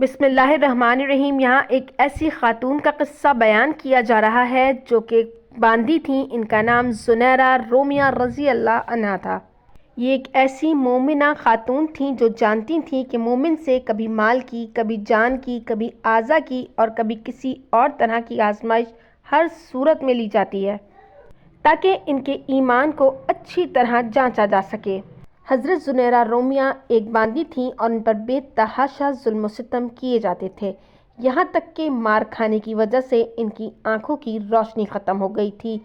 بسم اللہ الرحمن الرحیم۔ یہاں ایک ایسی خاتون کا قصہ بیان کیا جا رہا ہے جو کہ باندی تھیں۔ ان کا نام زنیرہ رومیہ رضی اللہ عنہا تھا۔ یہ ایک ایسی مومنہ خاتون تھیں جو جانتی تھیں کہ مومن سے کبھی مال کی، کبھی جان کی، کبھی اعضاء کی اور کبھی کسی اور طرح کی آزمائش ہر صورت میں لی جاتی ہے تاکہ ان کے ایمان کو اچھی طرح جانچا جا سکے۔ حضرت زنیرہ رومیہ ایک باندی تھیں اور ان پر بے تحاشا ظلم و ستم کیے جاتے تھے، یہاں تک کہ مار کھانے کی وجہ سے ان کی آنکھوں کی روشنی ختم ہو گئی تھی۔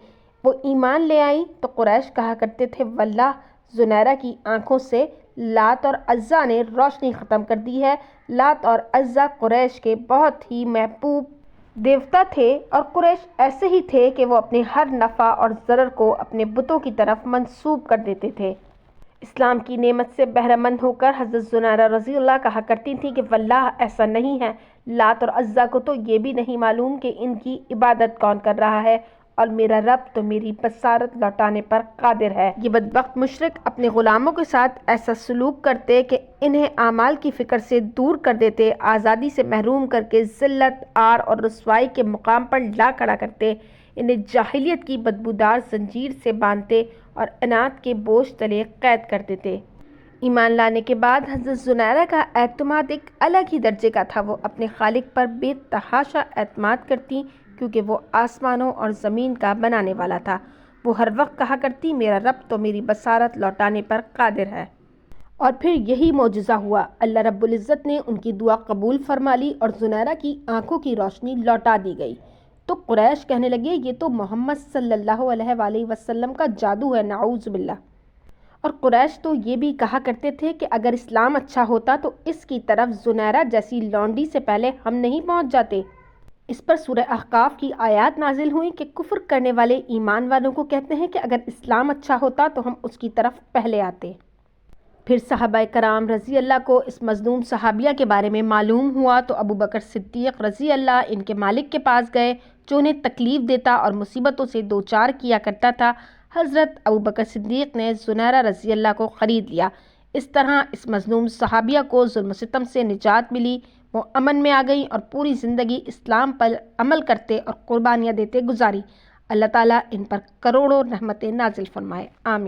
وہ ایمان لے آئیں تو قریش کہا کرتے تھے، واللہ زنیرہ کی آنکھوں سے لات اور عزیٰ نے روشنی ختم کر دی ہے۔ لات اور عزیٰ قریش کے بہت ہی محبوب دیوتا تھے اور قریش ایسے ہی تھے کہ وہ اپنے ہر نفع اور ضرر کو اپنے بتوں کی طرف منسوب کر دیتے تھے۔ اسلام کی نعمت سے بہرہ مند ہو کر حضرت زنیرہ رضی اللہ کہا کرتی تھیں کہ واللہ ایسا نہیں ہے، لات اور عزیٰ کو تو یہ بھی نہیں معلوم کہ ان کی عبادت کون کر رہا ہے، اور میرا رب تو میری بصارت لوٹانے پر قادر ہے۔ یہ بدبخت مشرک اپنے غلاموں کے ساتھ ایسا سلوک کرتے کہ انہیں اعمال کی فکر سے دور کر دیتے، آزادی سے محروم کر کے ذلت، عار اور رسوائی کے مقام پر لا کھڑا کرتے، انہیں جاہلیت کی بدبودار زنجیر سے باندھتے اور عناد کے بوجھ تلے قید کر دیتے۔ ایمان لانے کے بعد حضرت زنیرہ کا اعتماد ایک الگ ہی درجے کا تھا۔ وہ اپنے خالق پر بے تحاشا اعتماد کرتی کیونکہ وہ آسمانوں اور زمین کا بنانے والا تھا۔ وہ ہر وقت کہا کرتی، میرا رب تو میری بصارت لوٹانے پر قادر ہے۔ اور پھر یہی معجزہ ہوا، اللہ رب العزت نے ان کی دعا قبول فرما لی اور زنیرہ کی آنکھوں کی روشنی لوٹا دی گئی۔ تو قریش کہنے لگے، یہ تو محمد صلی اللہ علیہ وآلہ وسلم کا جادو ہے، نعوذ باللہ۔ اور قریش تو یہ بھی کہا کرتے تھے کہ اگر اسلام اچھا ہوتا تو اس کی طرف زنیرہ جیسی لونڈی سے پہلے ہم نہیں پہنچ جاتے۔ اس پر سورہ احقاف کی آیات نازل ہوئیں کہ کفر کرنے والے ایمان والوں کو کہتے ہیں کہ اگر اسلام اچھا ہوتا تو ہم اس کی طرف پہلے آتے۔ پھر صحابہ کرام رضی اللہ کو اس مظلوم صحابیہ کے بارے میں معلوم ہوا تو ابو بکر صدیق رضی اللہ ان کے مالک کے پاس گئے جو انہیں تکلیف دیتا اور مصیبتوں سے دوچار کیا کرتا تھا۔ حضرت ابو بکر صدیق نے زنیرہ رضی اللہ کو خرید لیا۔ اس طرح اس مظلوم صحابیہ کو ظلم و ستم سے نجات ملی، وہ امن میں آ گئی اور پوری زندگی اسلام پر عمل کرتے اور قربانیاں دیتے گزاری۔ اللہ تعالیٰ ان پر کروڑوں رحمتیں نازل فرمائے، آمین۔